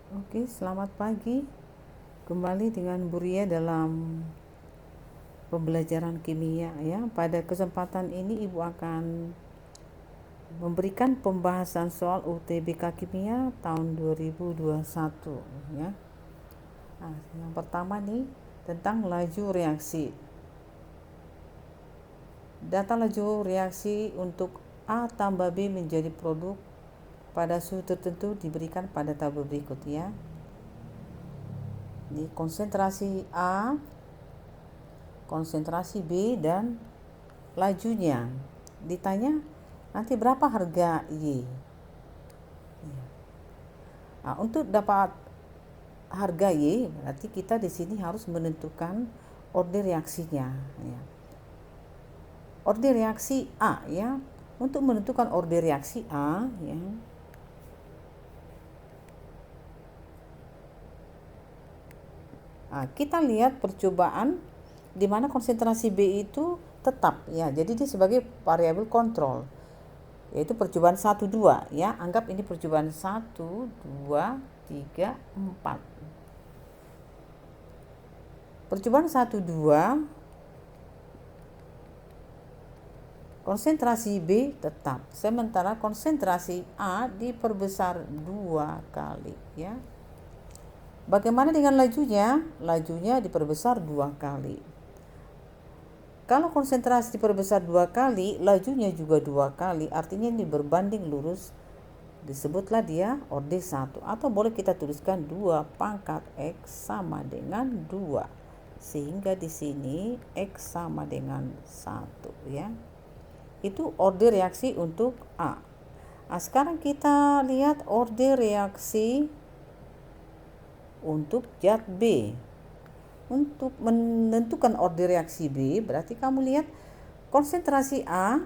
Oke, selamat pagi. Kembali dengan Bu Ria dalam pembelajaran kimia ya. Pada kesempatan ini Ibu akan memberikan pembahasan soal UTBK Kimia tahun 2021 ya. Nah, yang pertama nih tentang laju reaksi. Data laju reaksi untuk A tambah B menjadi produk pada suhu tertentu diberikan pada tabel berikut ya. Di konsentrasi A, konsentrasi B, dan lajunya. Ditanya nanti berapa harga Y. Nah, untuk dapat harga Y, berarti kita di sini harus menentukan order reaksinya. Ya. Order reaksi A ya. Untuk menentukan order reaksi A ya. Nah, kita lihat percobaan di mana konsentrasi B itu tetap ya. Jadi dia sebagai variabel kontrol. Yaitu percobaan 1 2 ya. Anggap ini percobaan 1 2 3 4. Percobaan 1 2 konsentrasi B tetap, sementara konsentrasi A diperbesar 2 kali ya. Bagaimana dengan lajunya? Lajunya diperbesar 2 kali. Kalau konsentrasi diperbesar 2 kali, lajunya juga 2 kali, artinya ini berbanding lurus. Disebutlah dia order 1, atau boleh kita tuliskan 2 pangkat X sama dengan 2. Sehingga di sini X sama dengan 1 ya. Itu order reaksi untuk A. Nah, sekarang kita lihat order reaksi untuk zat B. Untuk menentukan order reaksi B, berarti kamu lihat konsentrasi A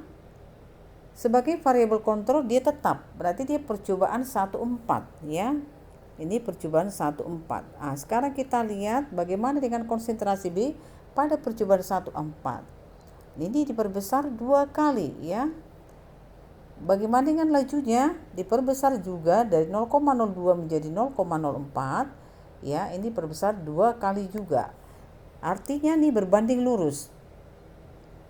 sebagai variabel kontrol dia tetap. Berarti dia percobaan 1 4 ya. Ini percobaan 1 4. Nah, sekarang kita lihat bagaimana dengan konsentrasi B pada percobaan 1 4. Ini diperbesar 2 kali ya. Bagaimana dengan lajunya? Diperbesar juga dari 0,02 menjadi 0,04 ya. Ini diperbesar 2 kali juga. Artinya nih berbanding lurus.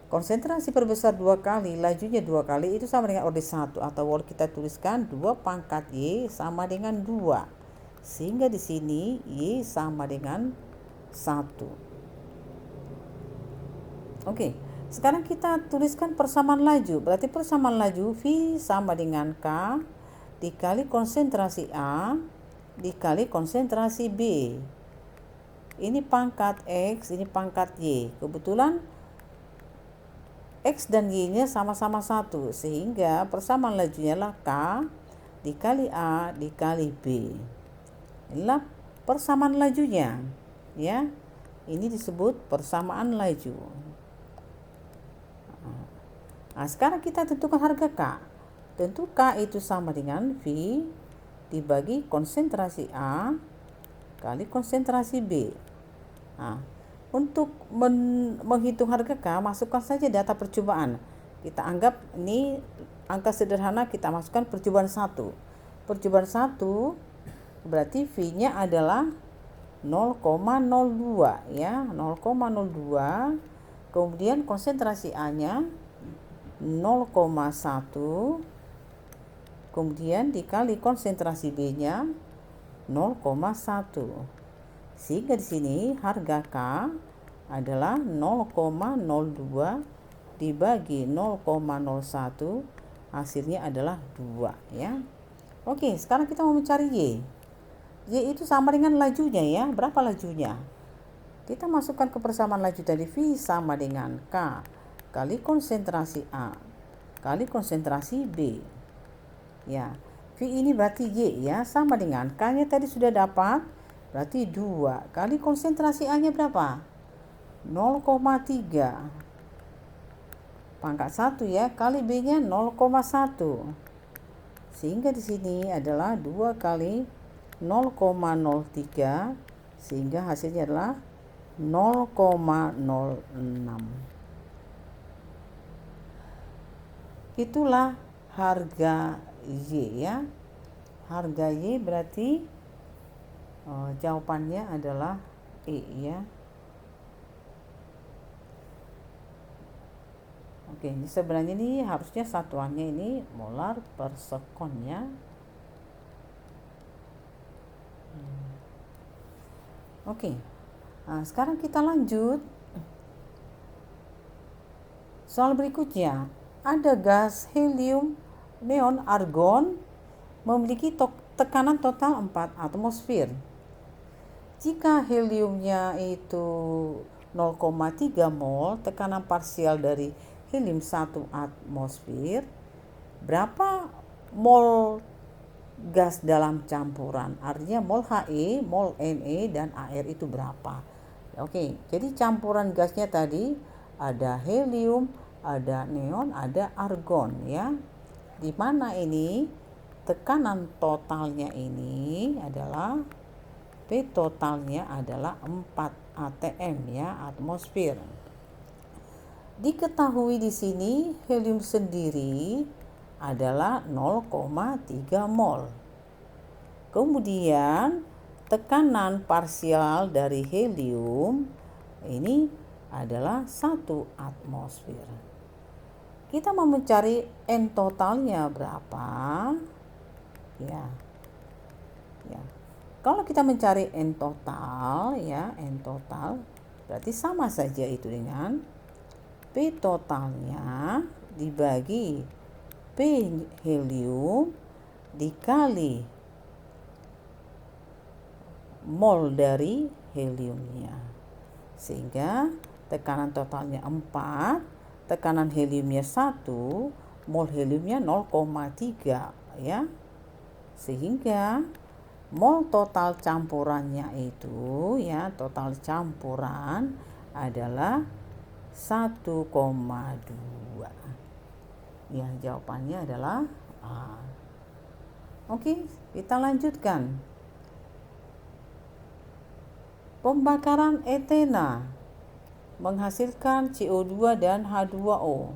Konsentrasi perbesar 2 kali, lajunya 2 kali, itu sama dengan order 1, atau boleh kita tuliskan 2 pangkat Y sama dengan 2. Sehingga di sini Y sama dengan 1. Oke, sekarang kita tuliskan persamaan laju. Berarti persamaan laju V sama dengan K dikali konsentrasi A dikali konsentrasi B. Ini pangkat X, ini pangkat Y. Kebetulan X dan Y-nya sama-sama 1, sehingga persamaan lajunya lah K dikali A dikali B. Inilah persamaan lajunya ya. Ini disebut persamaan laju. Nah, sekarang kita tentukan harga K. Tentu K itu sama dengan V dibagi konsentrasi A kali konsentrasi B. Nah, untuk menghitung harga K, masukkan saja data percobaan. Kita anggap ini angka sederhana, kita masukkan percobaan 1. Percobaan 1 berarti V-nya adalah 0,02 ya, 0,02. Kemudian konsentrasi A-nya 0,1. Kemudian dikali konsentrasi B-nya 0,1. Sehingga di sini harga K adalah 0,02 dibagi 0,01, hasilnya adalah 2 ya. Oke, sekarang kita mau mencari Y. Y itu sama dengan lajunya ya. Berapa lajunya? Kita masukkan ke persamaan laju tadi, V sama dengan K kali konsentrasi A kali konsentrasi B. Ya, V ini berarti Y ya, sama dengan K-nya tadi sudah dapat. Berarti 2 kali konsentrasi A-nya berapa? 0,3 pangkat 1 ya, kali B-nya 0,1. Sehingga di sini adalah 2 kali 0,03, sehingga hasilnya adalah 0,06. Itulah harga Y ya. Harga Y berarti Jawabannya adalah E ya. Oke, ini sebenarnya ini harusnya satuannya ini molar per sekon ya. Oke, nah, sekarang kita lanjut. Soal berikutnya, ada gas helium, neon, argon memiliki tekanan total 4 atmosfer. Jika heliumnya itu 0,3 mol, tekanan parsial dari helium 1 atmosfer, berapa mol gas dalam campuran? Artinya mol He, mol Ne, dan Ar itu berapa? Oke, jadi campuran gasnya tadi ada helium, ada neon, ada argon ya. Di mana ini tekanan totalnya ini adalah P totalnya adalah 4 atm ya, atmosfer. Diketahui di sini helium sendiri adalah 0,3 mol. Kemudian tekanan parsial dari helium ini adalah 1 atmosfer. Kita mau mencari N totalnya berapa? Ya. Kalau kita mencari N total ya, N total berarti sama saja itu dengan P totalnya dibagi P helium dikali mol dari heliumnya. Sehingga tekanan totalnya 4, tekanan heliumnya 1, mol heliumnya 0,3 ya. Sehingga mol total campurannya itu ya, total campuran adalah 1,2. Ya, jawabannya adalah A. Oke, kita lanjutkan. Pembakaran etena menghasilkan CO2 dan H2O.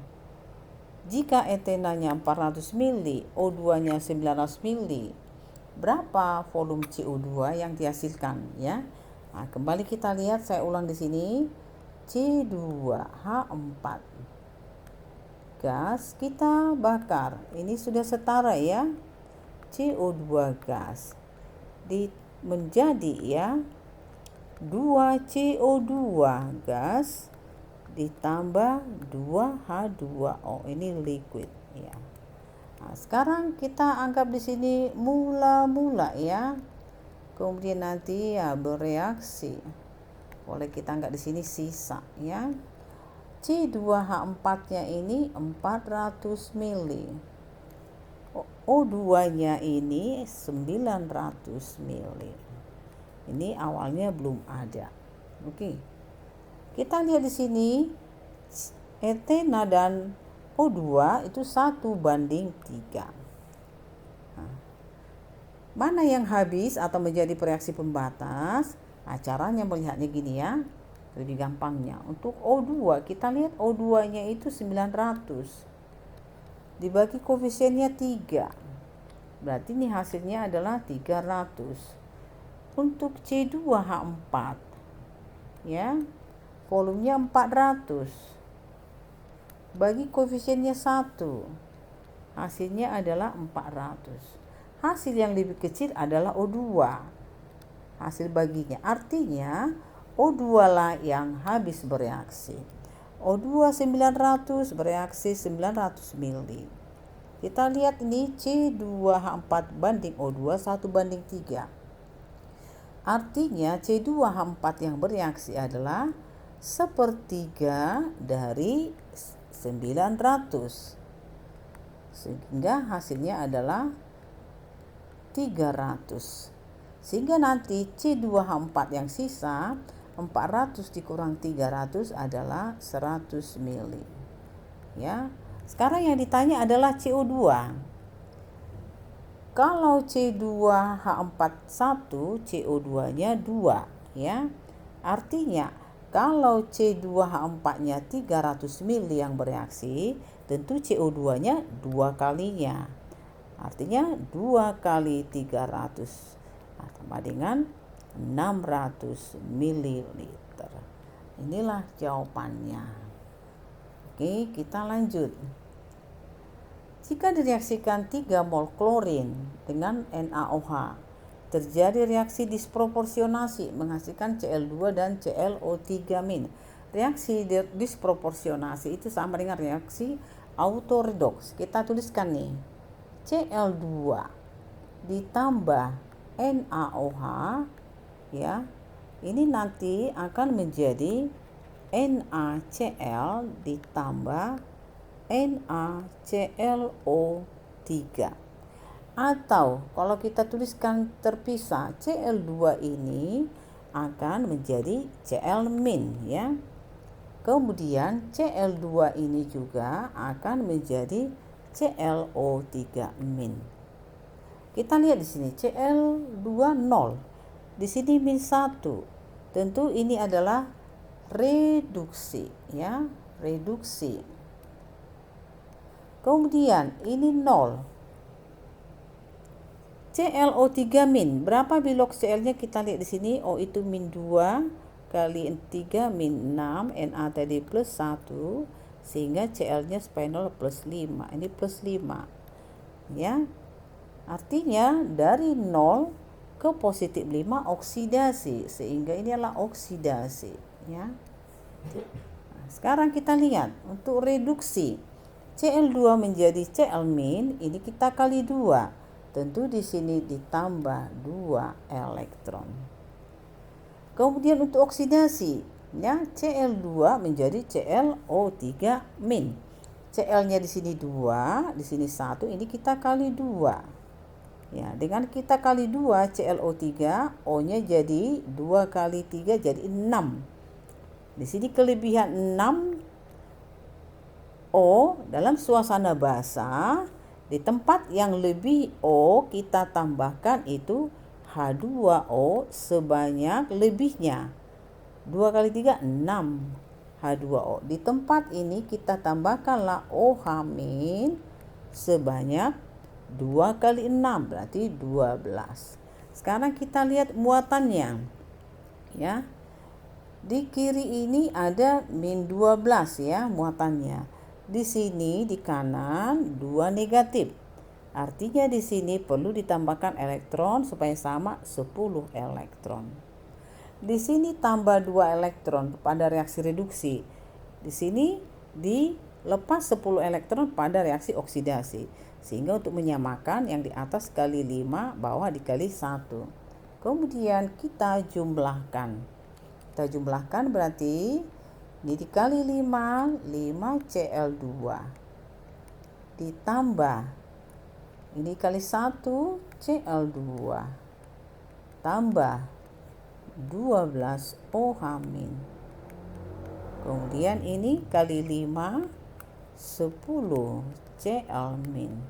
Jika etenanya 400 mili, O2-nya 900 mili, berapa volume CO2 yang dihasilkan ya? Nah, kembali kita lihat, saya ulang di sini. C2H4 gas kita bakar. Ini sudah setara ya. CO2 gas menjadi ya 2 CO2 gas ditambah 2 H2O, ini liquid ya. Nah, sekarang kita anggap di sini mula-mula ya. Kemudian nanti ya bereaksi. Boleh kita anggap di sini sisa ya. C2H4-nya ini 400 mili. O2-nya ini 900 mili. Ini awalnya belum ada. Oke. Kita lihat di sini etena dan O2 itu 1:3. Nah, mana yang habis atau menjadi reaksi pembatas? Nah, caranya melihatnya gini ya. Lebih gampangnya. Untuk O2, kita lihat O2-nya itu 900. Dibagi koefisiennya 3. Berarti ini hasilnya adalah 300. Untuk C2H4 ya, volumenya 400. Bagi koefisiennya 1. Hasilnya adalah 400. Hasil yang lebih kecil adalah O2. Hasil baginya. Artinya O2 lah yang habis bereaksi. O2 900 bereaksi 900 mili. Kita lihat ini C2H4 banding O2 1:3. Artinya C2H4 yang bereaksi adalah 1/3 dari 900. Sehingga hasilnya adalah 300. Sehingga nanti C2H4 yang sisa 400 dikurang 300 adalah 100 mili. Ya. Sekarang yang ditanya adalah CO2. Kalau C2H41 CO2-nya 2 ya. Artinya kalau C2H4-nya 300 mili yang bereaksi, tentu CO2-nya 2 kalinya. Artinya 2 kali 300. Nah, sama dengan 600 ml. Inilah jawabannya. Oke, kita lanjut. Jika direaksikan 3 mol klorin dengan NaOH, terjadi reaksi disproporsionasi menghasilkan Cl2 dan ClO3-. Reaksi disproporsionasi itu sama dengan reaksi autoredoks. Kita tuliskan nih, Cl2 ditambah NaOH, ya. Ini nanti akan menjadi NaCl ditambah NaClO3. Atau kalau kita tuliskan terpisah, Cl2 ini akan menjadi Cl-, ya. Kemudian Cl2 ini juga akan menjadi ClO3-. Kita lihat di sini Cl2 0. Di sini -1. Tentu ini adalah reduksi, ya, reduksi. Kemudian ini 0. ClO3-, berapa bilok Cl-nya kita lihat di sini. O itu -2 kali 3 -6, Na tadi +1, sehingga Cl-nya supaya 0 +5. Ini +5. Ya. Artinya dari 0 ke +5 oksidasi, sehingga ini adalah oksidasi, ya. Nah, sekarang kita lihat untuk reduksi Cl2 menjadi Cl-, ini kita kali 2. Tentu di sini ditambah 2 elektron. Kemudian untuk oksidasi, ya, Cl2 menjadi ClO3-. Cl-nya di sini 2, di sini 1, ini kita kali 2. Ya, dengan kita kali 2 ClO3, O-nya jadi 2 kali 3 jadi 6. Di sini kelebihan 6 O dalam suasana basah. Di tempat yang lebih O kita tambahkan itu H2O sebanyak lebihnya. 2 kali 3 6 H2O. Di tempat ini kita tambahkanlah OH- sebanyak 2 kali 6 berarti 12. Sekarang kita lihat muatannya. Ya. Di kiri ini ada -12, ya, muatannya. Di sini di kanan 2 negatif. Artinya di sini perlu ditambahkan elektron supaya sama 10 elektron. Di sini tambah 2 elektron pada reaksi reduksi. Di sini dilepas 10 elektron pada reaksi oksidasi. Sehingga untuk menyamakan yang di atas kali 5, bawah dikali 1. Kemudian kita jumlahkan. Kita jumlahkan berarti ini dikali 5 Cl2 ditambah ini kali 1 Cl2 tambah 12 OH-. Kemudian ini kali 5 10 Cl-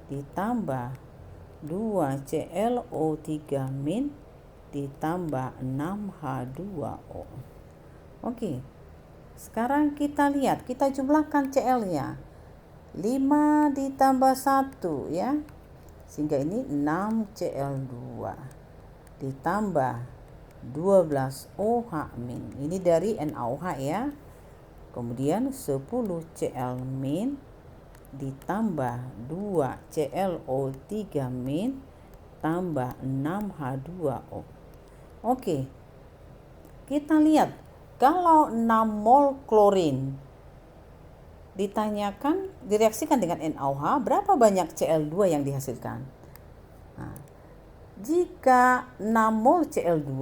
ditambah 2 ClO3- ditambah 6 H2O. Oke. Sekarang kita lihat, kita jumlahkan Cl-nya. 5 ditambah 1, ya. Sehingga ini 6 Cl2 ditambah 12 OH-. Ini dari NaOH, ya. Kemudian 10 Cl- ditambah 2 ClO3- tambah 6 H2O. Oke. Kita lihat, kalau 6 mol klorin ditanyakan direaksikan dengan NaOH, berapa banyak Cl2 yang dihasilkan? Nah, jika 6 mol Cl2,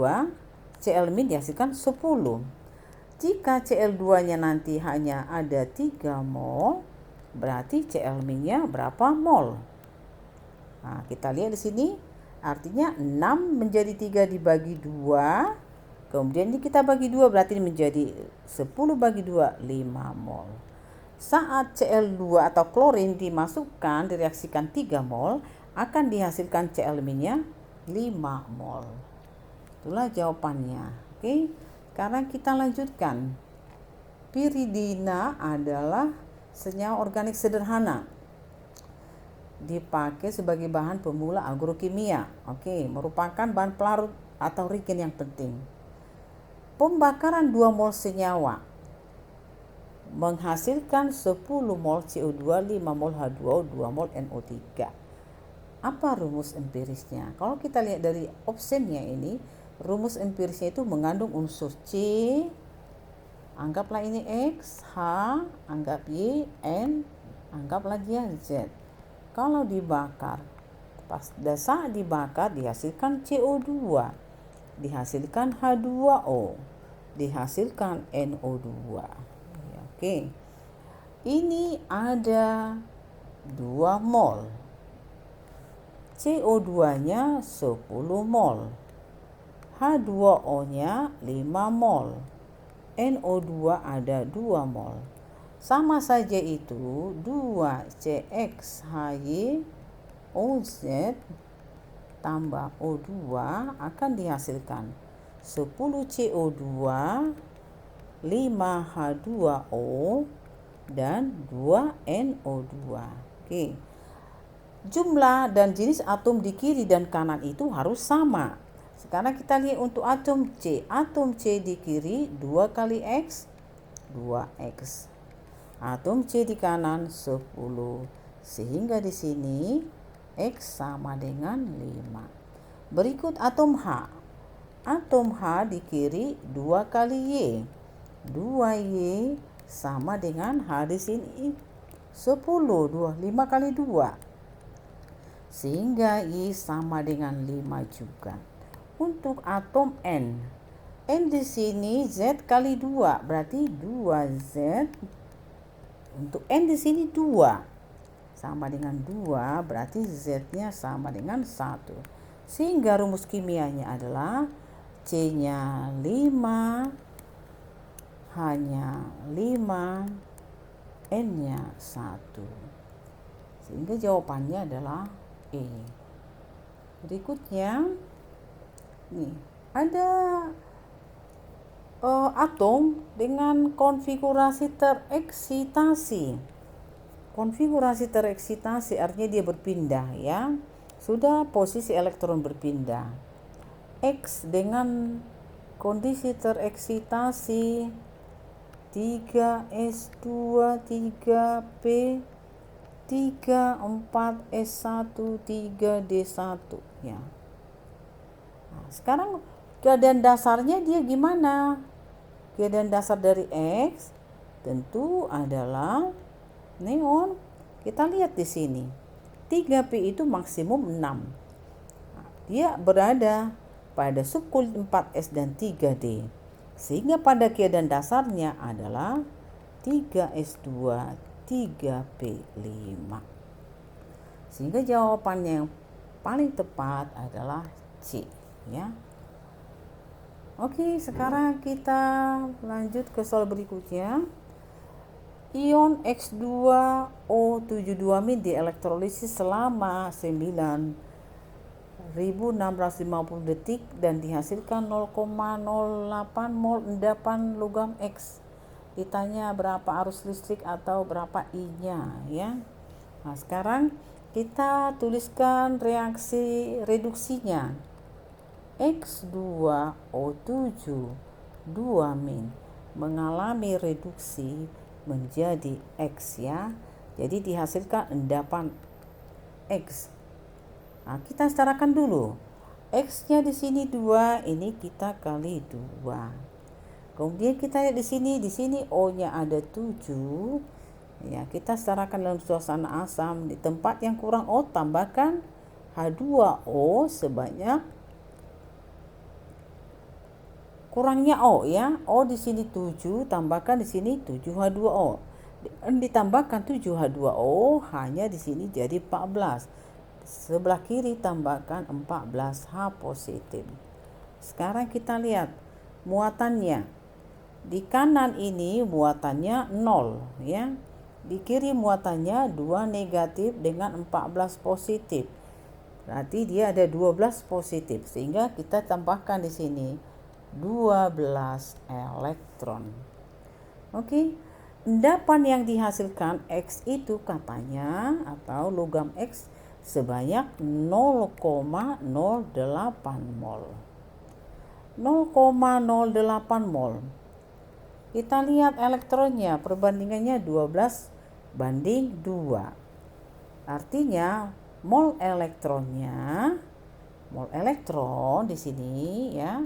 Cl- dihasilkan 10. Jika Cl2-nya nanti hanya ada 3 mol, berarti Cl-nya berapa mol? Nah, kita lihat di sini, artinya 6 menjadi 3 dibagi 2. Kemudian ini kita bagi 2, berarti ini menjadi 10 bagi 2, 5 mol. Saat Cl2 atau klorin dimasukkan, direaksikan 3 mol, akan dihasilkan Cl-nya 5 mol. Itulah jawabannya. Oke, sekarang kita lanjutkan. Piridina adalah senyawa organik sederhana. Dipakai sebagai bahan pemula agrokimia. Oke, merupakan bahan pelarut atau regen yang penting. Pembakaran 2 mol senyawa menghasilkan 10 mol CO2, 5 mol H2O, 2 mol NO3. Apa rumus empirisnya? Kalau kita lihat dari optionnya ini, rumus empirisnya itu mengandung unsur C, anggaplah ini X, H, anggap Y, N, anggaplah dia Z. Kalau dibakar, saat dibakar dihasilkan CO2, dihasilkan H2O, dihasilkan NO2. Oke. Ini ada 2 mol. CO2-nya 10 mol. H2O-nya 5 mol. NO2 ada 2 mol. Sama saja itu 2CXHYOZ tambah O2 akan dihasilkan 10 CO2, 5 H2O, dan 2 NO2. Oke. Jumlah dan jenis atom di kiri dan kanan itu harus sama. Sekarang kita lihat untuk atom C. Atom C di kiri 2 kali X, 2X. Atom C di kanan 10. Sehingga di sini X sama dengan 5. Berikut atom H. Atom H di kiri 2 kali Y. 2Y sama dengan H di sini 10, 5 kali 2. Sehingga Y sama dengan 5 juga. Untuk atom N. N di sini Z kali 2, berarti 2Z. Untuk N di sini 2. Sama dengan 2, berarti Z-nya sama dengan 1. Sehingga rumus kimianya adalah C-nya 5, H-nya 5, N-nya 1. Sehingga jawabannya adalah E. Berikutnya, nih ada atom dengan konfigurasi tereksitasi. Konfigurasi tereksitasi artinya dia berpindah ya. Sudah posisi elektron berpindah. X dengan kondisi tereksitasi 3s2, 3p, 3, 4s1, 3d1 ya. Nah, sekarang keadaan dasarnya dia gimana? Keadaan dasar dari X tentu adalah neon. Kita lihat di sini. 3p itu maksimum 6. Nah, dia berada pada subkulit 4s dan 3d. Sehingga pada keadaan dasarnya adalah 3s2, 3p5. Sehingga jawabannya yang paling tepat adalah C ya. Oke, sekarang kita lanjut ke soal berikutnya. Ion X2O72- dielektrolisis selama 9.650 detik dan dihasilkan 0,08 mol endapan logam X. Ditanya berapa arus listrik atau berapa I-nya ya. Nah, sekarang kita tuliskan reaksi reduksinya. X2O7 2- mengalami reduksi menjadi X ya. Jadi dihasilkan endapan X. Nah, kita setarakan dulu. X-nya di sini 2, ini kita kali 2. Kemudian kita lihat di sini O-nya ada 7. Ya, kita setarakan dalam suasana asam. Di tempat yang kurang O tambahkan H2O sebanyak kurangnya O ya. O di sini 7, tambahkan di sini 7H2O. Ditambahkan 7H2O, hanya di sini jadi 14. Sebelah kiri tambahkan 14H positif. Sekarang kita lihat muatannya. Di kanan ini muatannya 0 ya. Di kiri muatannya 2 negatif dengan 14 positif. Berarti dia ada 12 positif, sehingga kita tambahkan di sini 12 elektron. Oke. Endapan yang dihasilkan X itu katanya atau logam X sebanyak 0,08 mol. 0,08 mol. Kita lihat elektronnya, perbandingannya 12 banding 2. Artinya mol elektron di sini ya.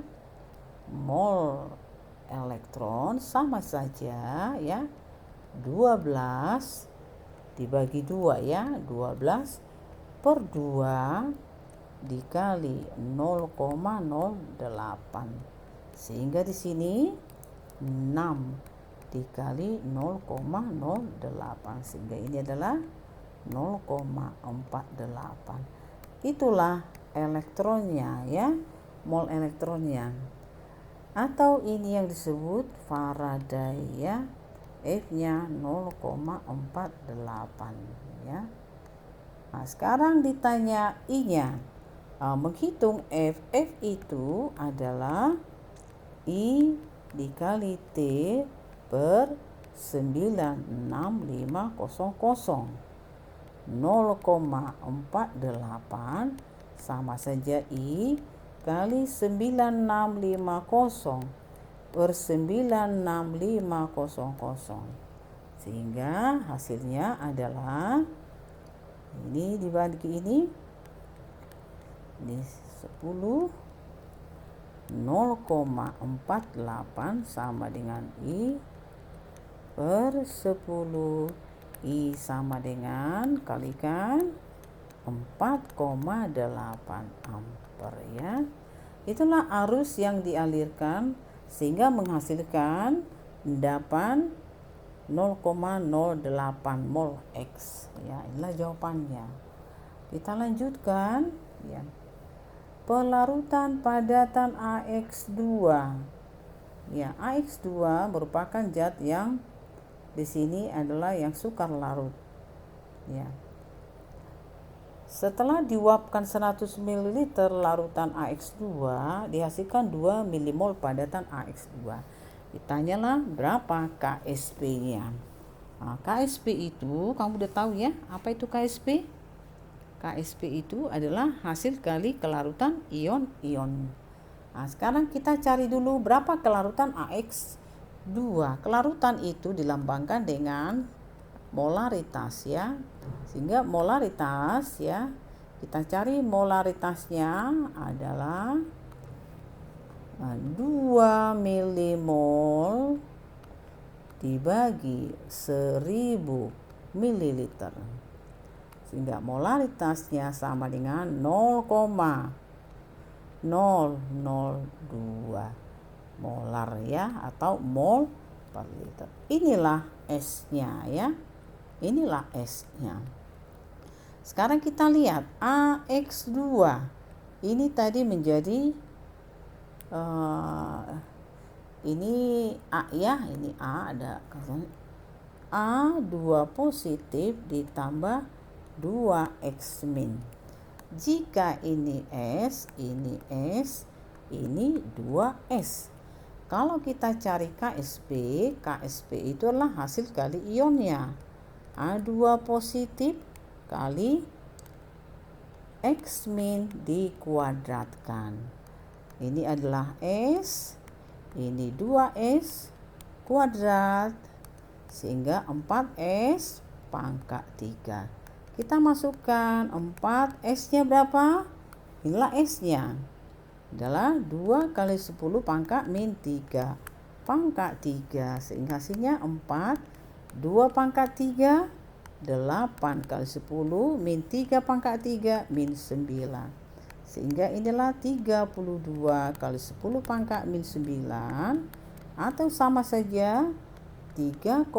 Mol elektron sama saja ya. 12 dibagi 2 ya. 12 per 2 dikali 0,08. Sehingga di sini 6 dikali 0,08, sehingga ini adalah 0,48. Itulah elektronnya ya, mol elektronnya. Atau ini yang disebut Faraday ya, F-nya 0,48 ya. Nah, sekarang ditanya I-nya. Menghitung F itu adalah I dikali T per 96500. 0,48 sama saja I kali 9650 per 96500. Sehingga hasilnya adalah ini dibagi ini 10. 0,48 sama dengan I per 10. I sama dengan kalikan 4,8 ampere ya. Itulah arus yang dialirkan sehingga menghasilkan endapan 0,08 mol X ya. Inilah jawabannya. Kita lanjutkan ya. Pelarutan padatan AX2. Ya, AX2 merupakan zat yang di sini adalah yang sukar larut. Ya. Setelah diuapkan 100 ml larutan AX2, dihasilkan 2 milimol padatan AX2. Ditanyalah berapa KSP-nya. Nah, KSP itu kamu udah tahu ya, apa itu KSP? KSP itu adalah hasil kali kelarutan ion-ion. Nah, sekarang kita cari dulu berapa kelarutan AX2. Kelarutan itu dilambangkan dengan molaritas ya. Sehingga molaritas ya, kita cari molaritasnya adalah 2 milimol dibagi 1000 mililiter. Sehingga molaritasnya sama dengan 0,002 molar ya, atau mol per liter. Inilah S-nya ya. Inilah S-nya. Sekarang kita lihat AX2. Ini tadi menjadi ini A ya, ini A ada A2 positif ditambah 2X min. Jika ini S, ini S, ini 2S. Kalau kita cari KSP, KSP itu adalah hasil kali ionnya. A2 positif kali X min dikuadratkan. Ini adalah S, ini 2S kuadrat, sehingga 4S pangkat 3. Kita masukkan 4, S-nya berapa? Inilah S-nya. Adalah 2 kali 10 pangkat min 3 pangkat 3. Sehingga hasilnya 4. 2 pangkat 3, 8 kali 10 min 3 pangkat 3 min 9. Sehingga inilah 32 kali 10 pangkat min 9. Atau sama saja 3,2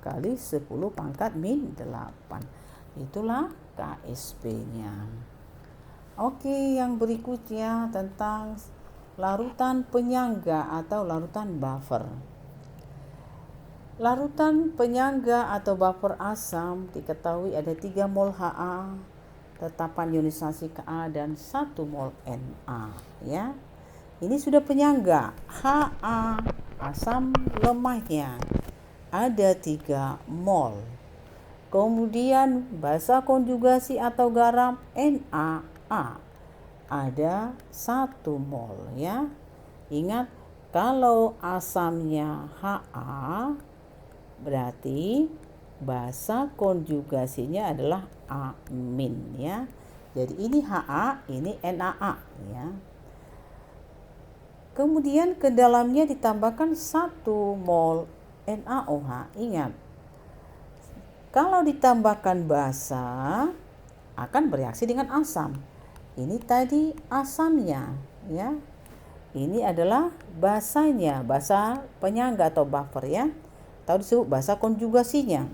kali 10 pangkat min 8. Itulah KSP-nya. Oke, yang berikutnya tentang larutan penyangga atau larutan buffer. Larutan penyangga atau buffer asam diketahui ada 3 mol Ha, tetapan ionisasi Ka dan 1 mol Na ya. Ini sudah penyangga. Ha, asam lemahnya ada 3 mol. Kemudian basa konjugasi atau garam NaA ada 1 mol ya. Ingat, kalau asamnya Ha, berarti basa konjugasinya adalah amin ya. Jadi ini Ha, ini NaA ya. Kemudian ke dalamnya ditambahkan 1 mol NaOH. Ingat, kalau ditambahkan basa akan bereaksi dengan asam. Ini tadi asamnya ya. Ini adalah basanya, basa penyangga atau buffer ya. Atau disebut basa konjugasinya.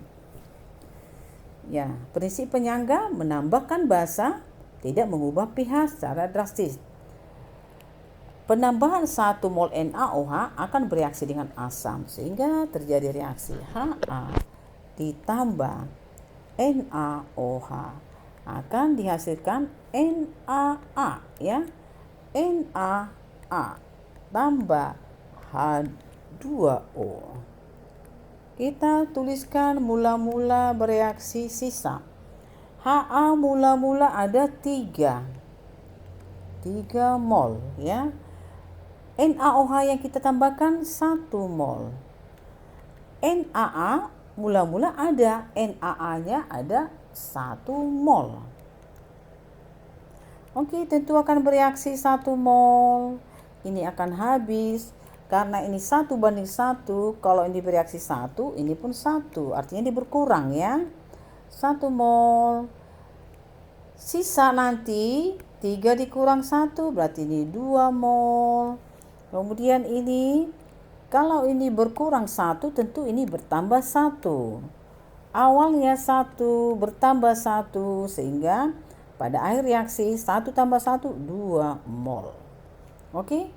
Ya, prinsip penyangga menambahkan basa tidak mengubah pH secara drastis. Penambahan 1 mol NaOH akan bereaksi dengan asam sehingga terjadi reaksi Ha ditambah NaOH akan dihasilkan NaA ya. NaA tambah H2O. Kita tuliskan mula-mula bereaksi sisa. Ha mula-mula ada 3 mol ya. NaOH yang kita tambahkan 1 mol. NaA mula-mula ada, NaA-nya ada 1 mol. Oke, tentu akan bereaksi 1 mol. Ini akan habis. Karena ini 1:1, kalau ini bereaksi 1, ini pun 1. Artinya dia berkurang ya. 1 mol. Sisa nanti 3 dikurang 1, berarti ini 2 mol. Kemudian ini, kalau ini berkurang 1, tentu ini bertambah 1. Awalnya 1 bertambah 1, sehingga pada akhir reaksi 1 tambah 1, 2 mol. Oke.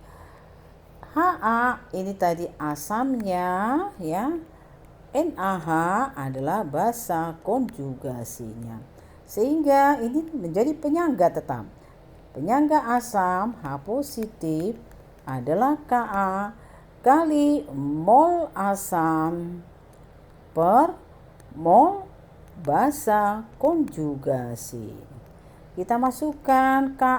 Ha ini tadi asamnya ya. NaH adalah basa konjugasinya. Sehingga ini menjadi penyangga tetap. Penyangga asam H positif adalah Ka kali mol asam per mol basa konjugasi. Kita masukkan Ka,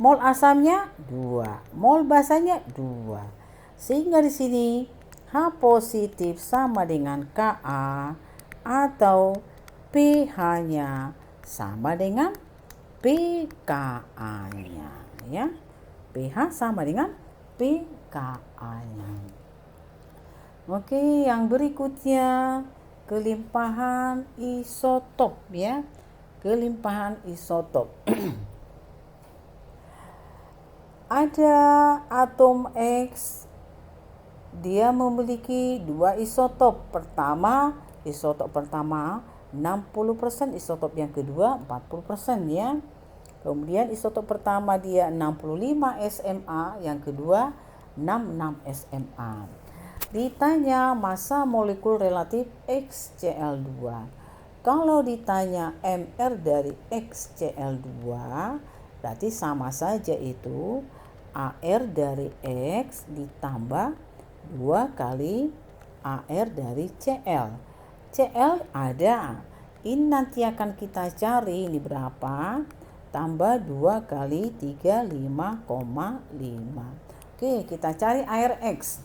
mol asamnya 2, mol basanya 2. Sehingga di sini H positif sama dengan Ka atau pH-nya sama dengan pKa-nya ya. pH sama dengan pKa-nya. Oke, yang berikutnya kelimpahan isotop ya. Kelimpahan isotop. Ada atom X, dia memiliki 2 isotop. Isotop pertama 60%, isotop yang kedua 40% ya. Kemudian isotop pertama dia 65 SMA, yang kedua 66 SMA. Ditanya massa molekul relatif XCl2. Kalau ditanya MR dari XCl2, berarti sama saja itu AR dari X ditambah 2 kali AR dari Cl. Cl ada. Ini nanti akan kita cari ini berapa. Tambah 2 kali 3, 5,5. Oke, kita cari air X.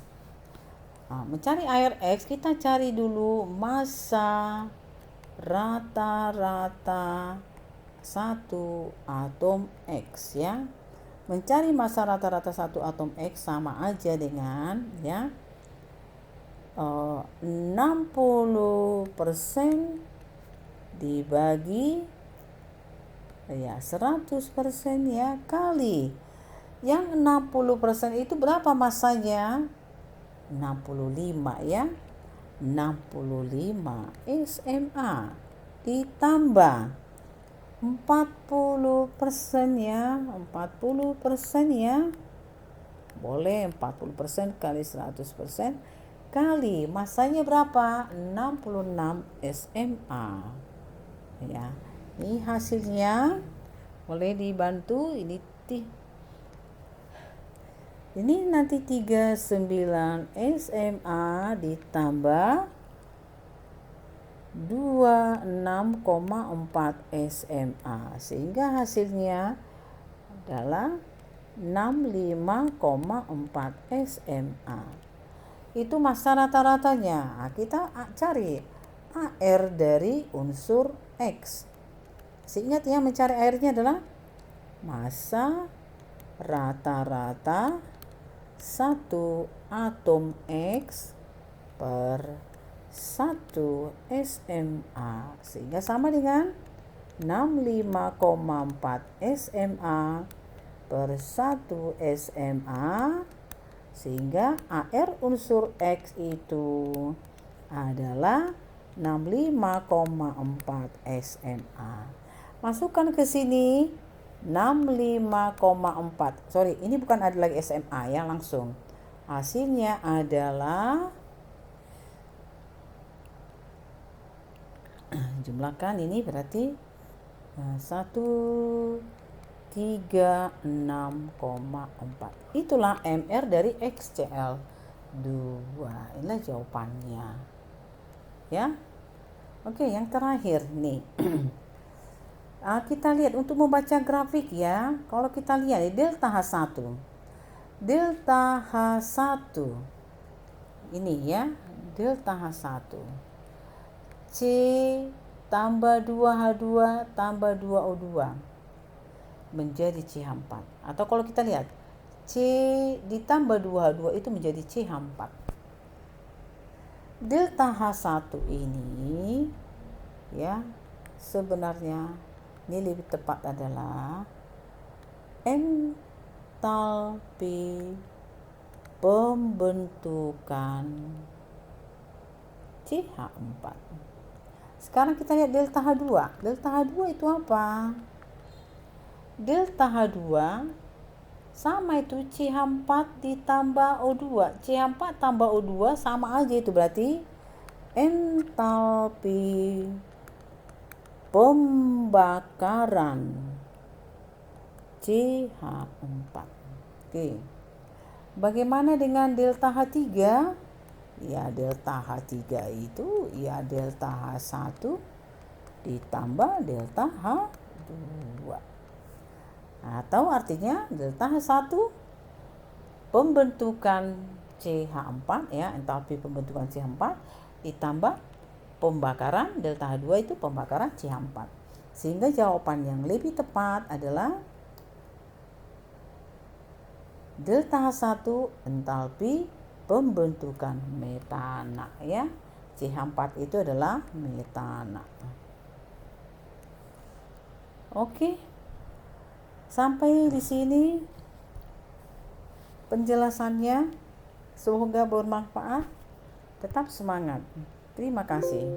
Mencari air X, kita cari dulu massa rata-rata 1 atom X ya. Mencari massa rata-rata 1 atom X sama aja dengan ya 60% dibagi ya 100% ya kali yang 60% itu berapa massanya? 65 ya. 65 SMA ditambah 40% ya. 40% ya. Boleh 40% kali 100% kali massanya berapa? 66 SMA. Ya. Ini hasilnya, boleh dibantu ini nanti 39 SMA ditambah 26,4 SMA sehingga hasilnya adalah 65,4 SMA. Itu massa rata-ratanya. Nah, kita cari AR dari unsur X. Seingat ya, mencari AR-nya adalah massa rata-rata satu atom X per 1 SMA, sehingga sama dengan 65,4 SMA per 1 SMA, sehingga AR unsur X itu adalah 65,4 SMA. Masukkan ke sini 65,4. Sorry, ini bukan ada lagi SMA ya, langsung. Hasilnya adalah jumlahkan ini berarti 136,4. Itulah MR dari XCl2. Inilah jawabannya. Ya. Oke, yang terakhir nih. Kita lihat untuk membaca grafik ya. Kalau kita lihat delta H1. Delta H1 ini ya, delta H1. C tambah 2H2 tambah 2O2 menjadi CH4. Atau kalau kita lihat C ditambah 2H2 itu menjadi CH4. Delta H1 ini ya, sebenarnya ini lebih tepat adalah entalpi pembentukan CH4. Sekarang kita lihat delta H2. Delta H2 itu apa? Delta H2 sama itu CH4 ditambah O2. CH4 tambah O2 sama aja, itu berarti entalpi pembakaran CH4. Oke. Bagaimana dengan delta H3? Ya, delta H3 itu ya delta H1 ditambah delta H2. Atau artinya delta H1 pembentukan CH4 ya, entalpi pembentukan CH4 ditambah pembakaran delta H2 itu pembakaran CH4. Sehingga jawaban yang lebih tepat adalah delta H1 entalpi pembentukan metana ya. CH4 itu adalah metana. Oke. Sampai di sini penjelasannya. Semoga bermanfaat. Tetap semangat. Terima kasih.